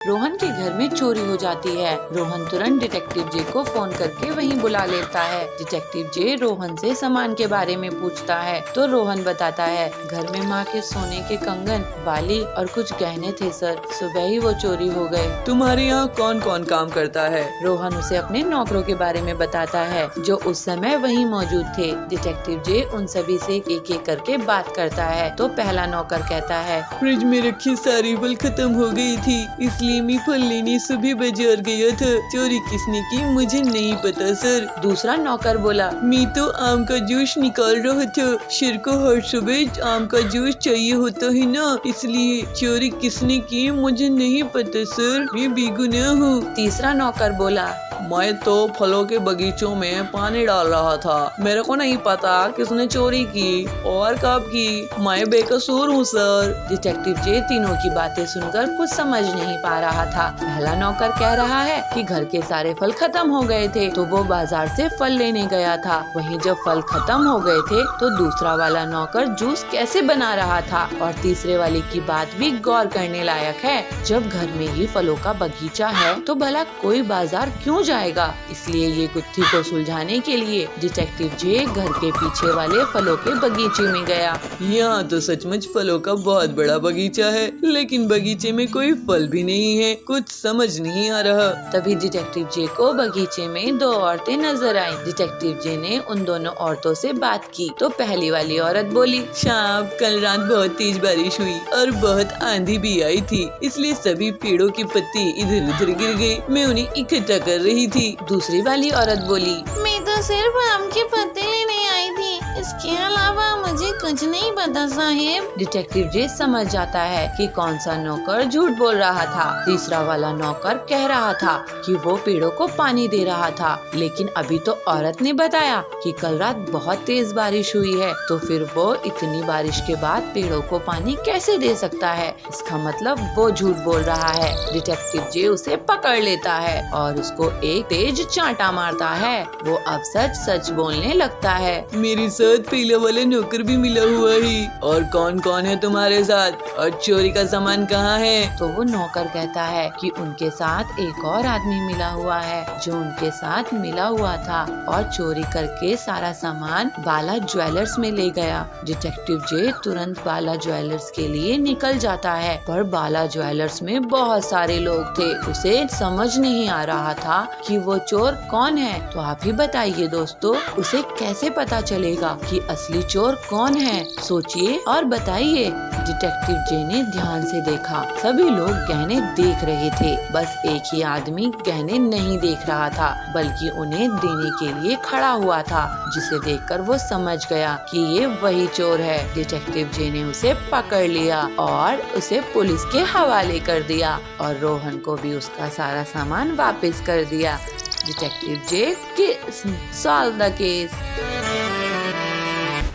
रोहन के घर में चोरी हो जाती है। रोहन तुरंत डिटेक्टिव जे को फोन करके वहीं बुला लेता है। डिटेक्टिव जे रोहन से सामान के बारे में पूछता है तो रोहन बताता है घर में माँ के सोने के कंगन, बाली और कुछ गहने थे सर, सुबह ही वो चोरी हो गए। तुम्हारे यहाँ कौन कौन काम करता है? रोहन उसे अपने नौकरों के बारे में बताता है जो उस समय वहीं मौजूद थे। डिटेक्टिव जे उन सभी से एक एक करके बात करता है तो पहला नौकर कहता है, फ्रिज में रखी सारी फल खत्म हो गई थी, इसलिए मैं फल लेने सुबह बाजार गया था। चोरी किसने की मुझे नहीं पता सर। दूसरा नौकर बोला, मैं तो आम का जूस निकाल रहा था। शेर को हर सुबह आम का जूस चाहिए होता है ना, इसलिए चोरी किसने की मुझे नहीं पता सर, मैं बेगुनाह हूँ। तीसरा नौकर बोला, मैं तो फलों के बगीचों में पानी डाल रहा था, मेरे को नहीं पता किसने चोरी की और कब की, मैं बेकसूर हूँ सर। डिटेक्टिव जे तीनों की बातें सुनकर कुछ समझ नहीं पा रहा था। पहला नौकर कह रहा है कि घर के सारे फल खत्म हो गए थे तो वो बाजार से फल लेने गया था। वहीं जब फल खत्म हो गए थे तो दूसरा वाला नौकर जूस कैसे बना रहा था। और तीसरे वाले की बात भी गौर करने लायक है, जब घर में ही फलों का बगीचा है तो भला कोई बाजार क्यों जाएगा। इसलिए ये गुत्थी को सुलझाने के लिए डिटेक्टिव जे घर के पीछे वाले फलों के बगीचे में गया। यहाँ तो सचमुच फलों का बहुत बड़ा बगीचा है, लेकिन बगीचे में कोई फल भी नहीं है, कुछ समझ नहीं आ रहा। तभी डिटेक्टिव जे को बगीचे में दो औरतें नजर आई। डिटेक्टिव जे ने उन दोनों औरतों से बात की तो पहली वाली औरत बोली, शाम कल रात बहुत तेज बारिश हुई और बहुत आंधी भी आई थी, इसलिए सभी पेड़ों की पत्ती इधर उधर गिर गए, मैं उन्हें इकट्ठा कर रही थी। दूसरी वाली औरत बोली, मैं तो सिर्फ आम के पत्ते लेने आई थी, इसके अलावा मुझे कुछ नहीं पता साहेब। डिटेक्टिव जे समझ जाता है कि कौन सा नौकर झूठ बोल रहा था। तीसरा वाला नौकर कह रहा था कि वो पेड़ों को पानी दे रहा था, लेकिन अभी तो औरत ने बताया कि कल रात बहुत तेज बारिश हुई है, तो फिर वो इतनी बारिश के बाद पेड़ों को पानी कैसे दे सकता है। इसका मतलब वो झूठ बोल रहा है। डिटेक्टिव जे उसे पकड़ लेता है और उसको एक तेज चांटा मारता है। वो अब सच सच बोलने लगता है, मेरे साथ पहले वाला नौकर भी मिला हुआ है। और कौन कौन है तुम्हारे साथ, और चोरी का सामान कहाँ है? तो वो नौकर कहता है कि उनके साथ एक और आदमी मिला हुआ है जो उनके साथ मिला हुआ था और चोरी करके सारा सामान बाला ज्वेलर्स में ले गया। डिटेक्टिव जे तुरंत बाला ज्वेलर्स के लिए निकल जाता है, पर बाला ज्वेलर्स में बहुत सारे लोग थे। उसे समझ नहीं आ रहा था कि वो चोर कौन है। तो आप ही बताइए दोस्तों, उसे कैसे पता चलेगा कि असली चोर कौन है? सोचिए और बताइए। डिटेक्टिव जे ने ध्यान से देखा, सभी लोग गहने देख रहे थे, बस एक ही आदमी गहने नहीं देख रहा था, बल्कि उन्हें देने के लिए खड़ा हुआ था, जिसे देखकर वो समझ गया कि ये वही चोर है। डिटेक्टिव जे ने उसे पकड़ लिया और उसे पुलिस के हवाले कर दिया और रोहन को भी उसका सारा सामान वापस कर दिया। Detective J case solve the case.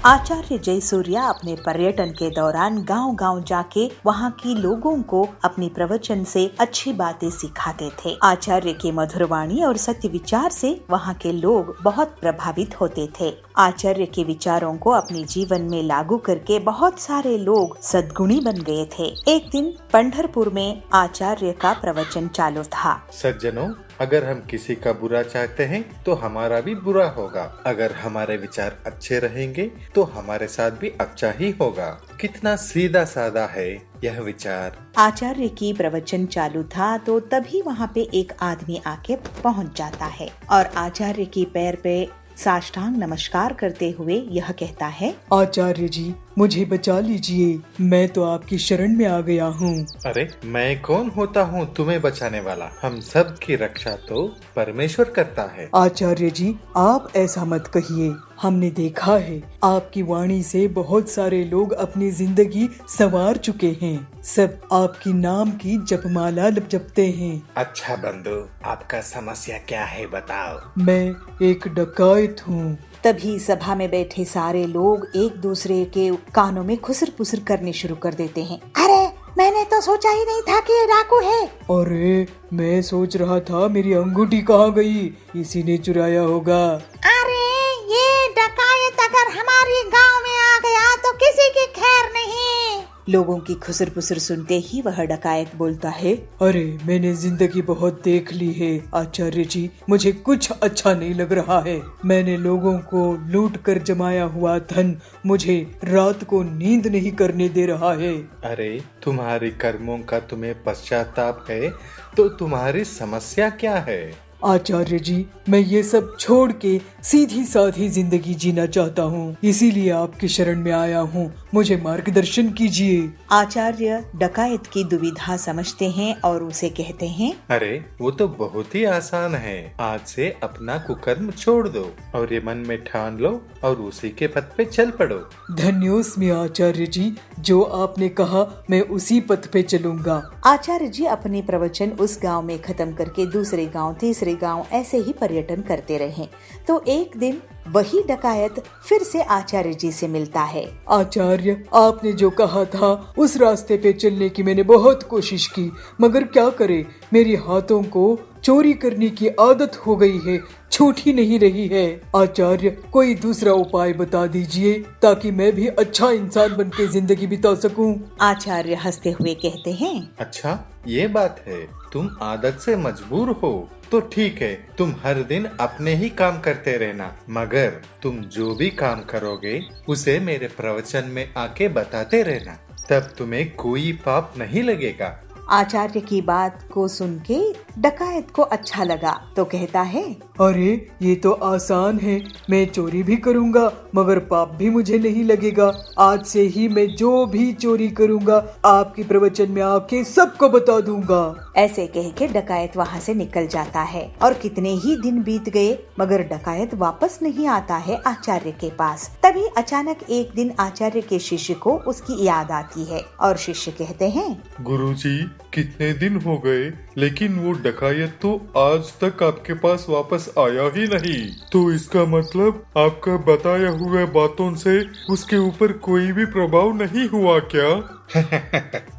Acharya Jayasuriya अपने पर्यटन के दौरान गांव-गांव जाके वहां की लोगों को अपनी प्रवचन से अच्छी बातें सिखाते थे। आचार्य के मधुर वाणी और सत्य विचार से वहां के लोग बहुत प्रभावित होते थे। आचार्य के विचारों को अपने जीवन में लागू करके बहुत सारे लोग सद्गुणी बन गए थे। एक दिन पंढरपुर में आचार्य का प्रवचन चालू था। सज्जनों, अगर हम किसी का बुरा चाहते हैं तो हमारा भी बुरा होगा। अगर हमारे विचार अच्छे रहेंगे तो हमारे साथ भी अच्छा ही होगा। कितना सीधा साधा है यह विचार। आचार्य की प्रवचन चालू था तो तभी वहाँ पे एक आदमी आके पहुँच जाता है और आचार्य की पैर पे साष्टांग नमस्कार करते हुए यह कहता है, आचार्य जी मुझे बचा लीजिए, मैं तो आपकी शरण में आ गया हूँ। अरे मैं कौन होता हूँ तुम्हें बचाने वाला? हम सब की रक्षा तो परमेश्वर करता है। आचार्य जी आप ऐसा मत कहिए, हमने देखा है आपकी वाणी से बहुत सारे लोग अपनी जिंदगी संवार चुके हैं, सब आपकी नाम की जपमाला जपते हैं। अच्छा बंधु, आपका समस्या क्या है बताओ। मैं एक डकैत हूँ। तभी सभा में बैठे सारे लोग एक दूसरे के कानों में खुसर पुसर करने शुरू कर देते हैं। अरे मैंने तो सोचा ही नहीं था कि ये डाकू है। अरे मैं सोच रहा था मेरी अंगूठी कहाँ गई, इसी ने चुराया होगा। अरे ये डकायत अगर हमारे गांव में आ गया तो किसी की खैर नहीं। लोगों की खुसर पुसर सुनते ही वह डकायत बोलता है, अरे मैंने जिंदगी बहुत देख ली है आचार्य जी, मुझे कुछ अच्छा नहीं लग रहा है। मैंने लोगों को लूट कर जमाया हुआ धन मुझे रात को नींद नहीं करने दे रहा है। अरे तुम्हारी कर्मों का तुम्हें पश्चाताप है तो तुम्हारी समस्या क्या है? आचार्य जी, मैं ये सब छोड़ के सीधी साधी जिंदगी जीना चाहता हूँ, इसीलिए आपकी शरण में आया हूँ, मुझे मार्गदर्शन कीजिए। आचार्य डकायत की दुविधा समझते हैं और उसे कहते हैं, अरे वो तो बहुत ही आसान है। आज से अपना कुकर्म छोड़ दो और ये मन में ठान लो और उसी के पथ पे चल पड़ो। धन्योस्मि आचार्य जी, जो आपने कहा मैं उसी पथ पे चलूंगा। आचार्य जी अपने प्रवचन उस गांव में खत्म करके दूसरे गांव, तीसरे गांव ऐसे ही पर्यटन करते रहे। तो एक दिन वही डकायत फिर से आचार्य जी से मिलता है। आचार्य, आपने जो कहा था उस रास्ते पे चलने की मैंने बहुत कोशिश की, मगर क्या करे, मेरे हाथों को चोरी करने की आदत हो गई है, छूट ही नहीं रही है। आचार्य, कोई दूसरा उपाय बता दीजिए ताकि मैं भी अच्छा इंसान बन के जिंदगी बिता सकूं। आचार्य हंसते हुए कहते हैं, अच्छा ये बात है, तुम आदत से मजबूर हो तो ठीक है, तुम हर दिन अपने ही काम करते रहना, मगर तुम जो भी काम करोगे उसे मेरे प्रवचन में आके बताते रहना, तब तुम्हें कोई पाप नहीं लगेगा। आचार्य की बात को सुन के डकायत को अच्छा लगा तो कहता है, अरे ये तो आसान है, मैं चोरी भी करूंगा मगर पाप भी मुझे नहीं लगेगा। आज से ही मैं जो भी चोरी करूंगा आपके प्रवचन में आके सबको बता दूंगा। ऐसे कह के डकायत वहाँ से निकल जाता है और कितने ही दिन बीत गए मगर डकायत वापस नहीं आता है आचार्य के पास। तभी अचानक एक दिन आचार्य के शिष्य को उसकी याद आती है और शिष्य कहते हैं, गुरुजी, कितने दिन हो गए लेकिन वो डकायत तो आज तक आपके पास वापस आया ही नहीं, तो इसका मतलब आपका बताया हुए बातों से उसके ऊपर कोई भी प्रभाव नहीं हुआ क्या?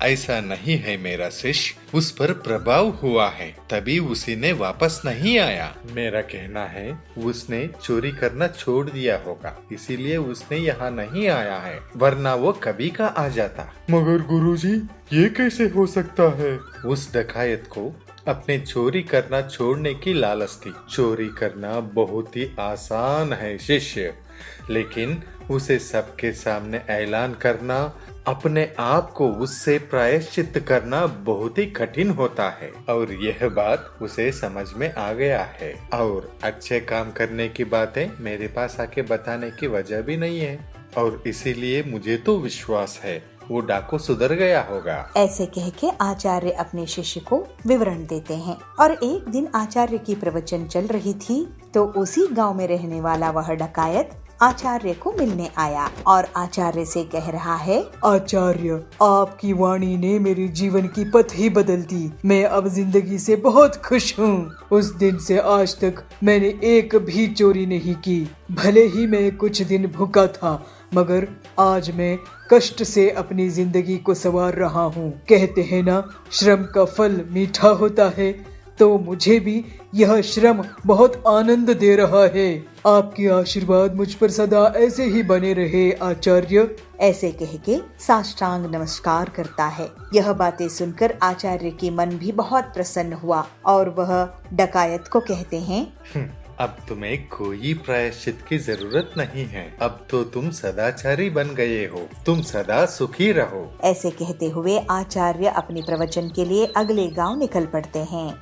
ऐसा नहीं है मेरा शिष्य, उस पर प्रभाव हुआ है तभी उसी ने वापस नहीं आया। मेरा कहना है उसने चोरी करना छोड़ दिया होगा, इसीलिए उसने यहाँ नहीं आया है, वरना वो कभी का आ जाता। मगर गुरुजी, ये कैसे हो सकता है? उस डकायत को अपने चोरी करना छोड़ने की लालच थी। चोरी करना बहुत ही आसान है शिष्य, लेकिन उसे सबके सामने ऐलान करना, अपने आप को उससे प्रायश्चित करना बहुत ही कठिन होता है और यह बात उसे समझ में आ गया है और अच्छे काम करने की बातें मेरे पास आके बताने की वजह भी नहीं है और इसीलिए मुझे तो विश्वास है वो डाकू सुधर गया होगा। ऐसे कह के आचार्य अपने शिष्य को विवरण देते हैं और एक दिन आचार्य की प्रवचन चल रही थी तो उसी गांव में रहने वाला वह डकायत आचार्य को मिलने आया और आचार्य से कह रहा है, आचार्य, आपकी वाणी ने मेरे जीवन की पथ ही बदल दी। मैं अब जिंदगी से बहुत खुश हूँ। उस दिन से आज तक मैंने एक भी चोरी नहीं की। भले ही मैं कुछ दिन भूखा था मगर आज मैं कष्ट से अपनी जिंदगी को संवार रहा हूँ। कहते हैं ना, श्रम का फल मीठा होता है, तो मुझे भी यह श्रम बहुत आनंद दे रहा है। आपकी आशीर्वाद मुझ पर सदा ऐसे ही बने रहे आचार्य। ऐसे कह के साष्टांग नमस्कार करता है। यह बातें सुनकर आचार्य की मन भी बहुत प्रसन्न हुआ और वह डकायत को कहते हैं, अब तुम्हें कोई प्रायश्चित की जरूरत नहीं है, अब तो तुम सदाचारी बन गए हो, तुम सदा सुखी रहो। ऐसे कहते हुए आचार्य अपने प्रवचन के लिए अगले गांव निकल पड़ते हैं।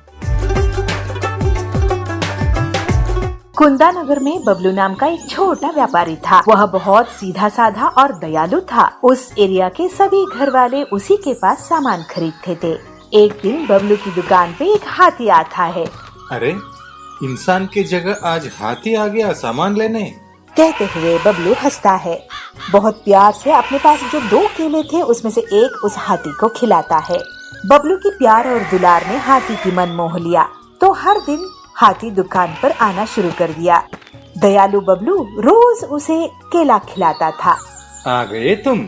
कुंदानगर में बबलू नाम का एक छोटा व्यापारी था। वह बहुत सीधा साधा और दयालु था। उस एरिया के सभी घर वाले उसी के पास सामान खरीदते थे। एक दिन बबलू की दुकान पे एक हाथी आता है। अरे, इंसान की जगह आज हाथी आ गया सामान लेने। कहते हुए बबलू हंसता है। बहुत प्यार से अपने पास जो 2 केले थे उसमें से एक उस हाथी को खिलाता है। बबलू की प्यार और दुलार ने हाथी की मन मोह लिया तो हर दिन हाथी दुकान पर आना शुरू कर दिया। दयालु बबलू रोज उसे केला खिलाता था। आ गए तुम,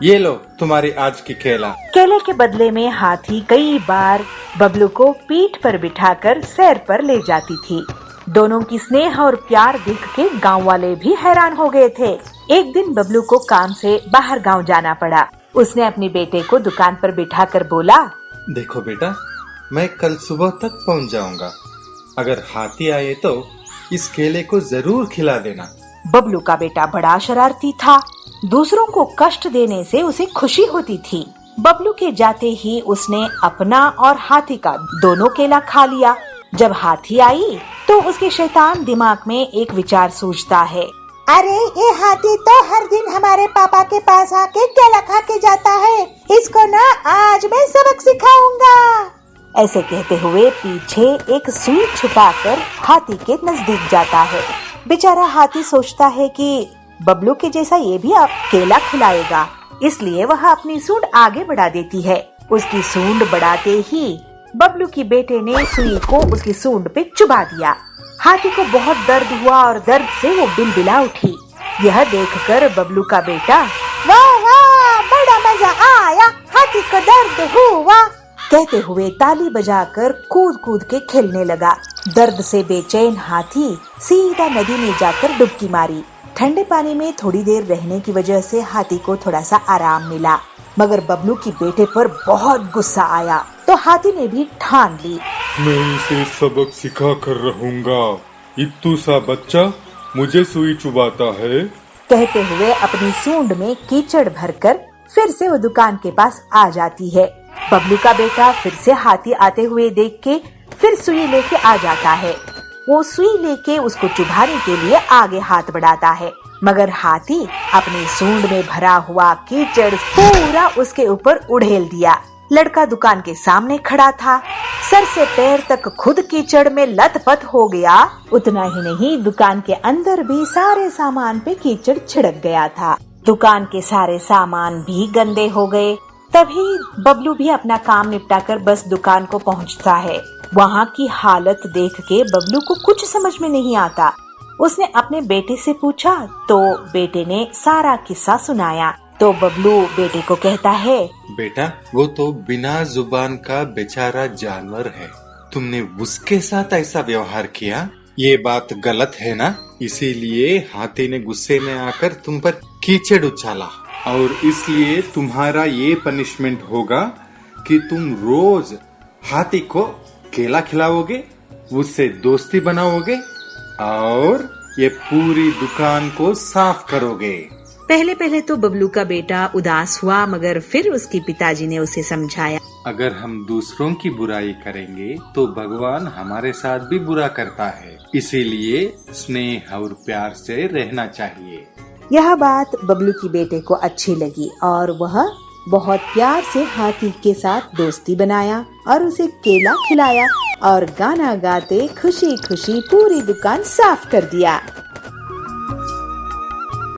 ये लो तुम्हारी आज की केला। केले के बदले में हाथी कई बार बबलू को पीठ पर बिठाकर सैर पर ले जाती थी। दोनों की स्नेह और प्यार देख के गांव वाले भी हैरान हो गए थे। एक दिन बबलू को काम से बाहर गांव जाना पड़ा। उसने अपने बेटे को दुकान पर बिठाकर बोला, देखो बेटा, मैं कल सुबह तक पहुंच जाऊंगा। अगर हाथी आए तो इस केले को जरूर खिला देना। बबलू का बेटा बड़ा शरारती था। दूसरों को कष्ट देने से उसे खुशी होती थी। बबलू के जाते ही उसने अपना और हाथी का दोनों केला खा लिया। जब हाथी आई तो उसके शैतान दिमाग में एक विचार सूझता है, अरे ये हाथी तो हर दिन हमारे पापा के पास आके केला खा के जाता है, इसको ना आज मैं सबक सिखाऊंगा। ऐसे कहते हुए पीछे एक सुई छुपाकर हाथी के नजदीक जाता है। बेचारा हाथी सोचता है कि बबलू के जैसा ये भी अब केला खिलाएगा, इसलिए वह अपनी सूंड आगे बढ़ा देती है। उसकी सूंड बढ़ाते ही बबलू की बेटे ने सुई को उसकी सूंड पे चुभा दिया। हाथी को बहुत दर्द हुआ और दर्द से वो बिलबिला उठी। यह देखकर बबलू का बेटा, वाह वाह, बड़ा मजा आया, हाथी को दर्द हुआ, कहते हुए ताली बजाकर कूद कूद के खेलने लगा। दर्द से बेचैन हाथी सीधा नदी में जाकर डुबकी मारी। ठंडे पानी में थोड़ी देर रहने की वजह से हाथी को थोड़ा सा आराम मिला, मगर बबलू की बेटे पर बहुत गुस्सा आया तो हाथी ने भी ठान ली, मैं इसे सबक सिखा कर रहूंगा। इत्तू सा बच्चा मुझे सुई चुभाता है। कहते हुए अपनी सूंड में कीचड़ भरकर फिर से वो दुकान के पास आ जाती है। बबलू का बेटा फिर से हाथी आते हुए देख के फिर सुई लेके आ जाता है। वो सुई लेके उसको चुभाने के लिए आगे हाथ बढ़ाता है, मगर हाथी अपनी सूंड में भरा हुआ कीचड़ पूरा उसके ऊपर उड़ेल दिया। लड़का दुकान के सामने खड़ा था, सर से पैर तक खुद कीचड़ में लथपथ हो गया। उतना ही नहीं, दुकान के अंदर भी सारे सामान पे कीचड़ छिड़क गया था। दुकान के सारे सामान भी गंदे हो गए। तभी बबलू भी अपना काम निपटाकर बस दुकान को पहुंचता है। वहाँ की हालत देख के बबलू को कुछ समझ में नहीं आता। उसने अपने बेटे से पूछा तो बेटे ने सारा किस्सा सुनाया। तो बबलू बेटे को कहता है, बेटा, वो तो बिना जुबान का बेचारा जानवर है, तुमने उसके साथ ऐसा व्यवहार किया, ये बात गलत है ना? इसीलिए हाथी ने गुस्से में आकर तुम पर कीचड़ उछाला और इसलिए तुम्हारा ये पनिशमेंट होगा कि तुम रोज हाथी को केला खिलाओगे, उससे दोस्ती बनाओगे और ये पूरी दुकान को साफ करोगे। पहले पहले तो बबलू का बेटा उदास हुआ, मगर फिर उसके पिताजी ने उसे समझाया, अगर हम दूसरों की बुराई करेंगे तो भगवान हमारे साथ भी बुरा करता है, इसीलिए स्नेह और प्यार से रहना चाहिए। यह बात बबलू की बेटे को अच्छी लगी और वह बहुत प्यार से हाथी के साथ दोस्ती बनाया और उसे केला खिलाया और गाना गाते खुशी खुशी पूरी दुकान साफ कर दिया।